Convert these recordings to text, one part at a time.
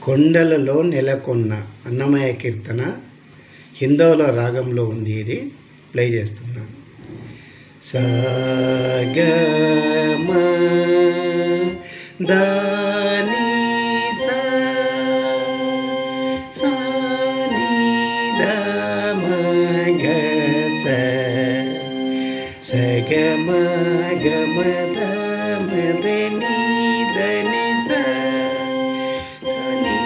కొండలలో నెలకొన్న అన్నమయ్య కీర్తన హిందవుల రాగంలో ఉంది. ఇది ప్లే చేస్తున్నాను. సగమ దాని సాని దమగ సగమ గమ దమదని దని సని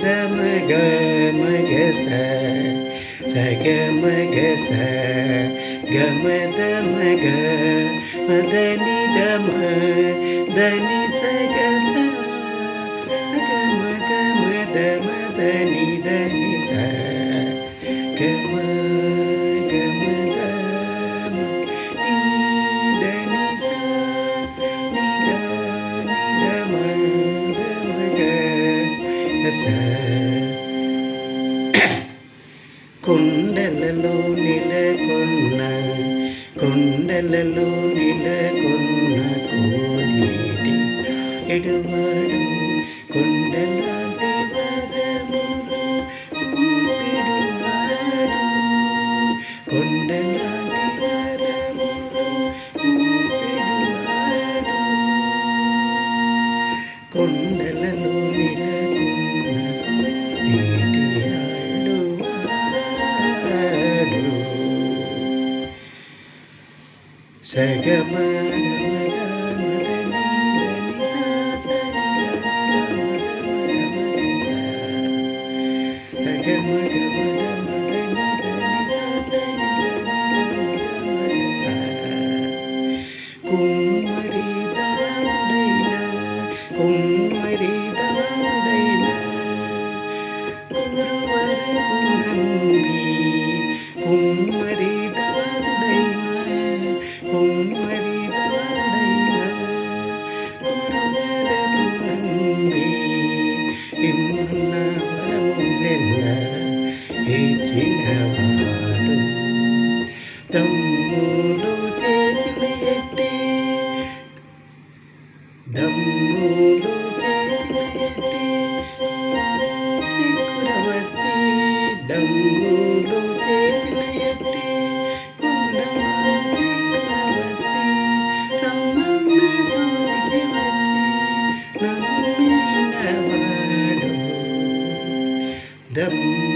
దమగ మగ సగమగ గమ దమగ మదని దమ దని సగమ గమ గమ దమ దని దని సగమ గమ దమ దని సని దమ దమగ స కొండలలో నెలకొన్న కోనేటి ఎడువాడు కొండలాంటి వరములు ఊపిడువాడు కొండలాంటి వరములు ఊపిడువాడు కొండలలో నెలకొన్న సగమ కుమ్మరి దారుడైన కుమ్మరి దారుడైన కుమ్మరి దారుడైన గురువరపునంబి ఇన్న వరములెల్ల ఇచ్చినవాడు తమ్ముడు చేతుల ఎత్తి దమ్ముడు చేతుల ఎత్తి చక్రవర్తి దమ్ముడు చేతుల ఎత్తి దమ్ము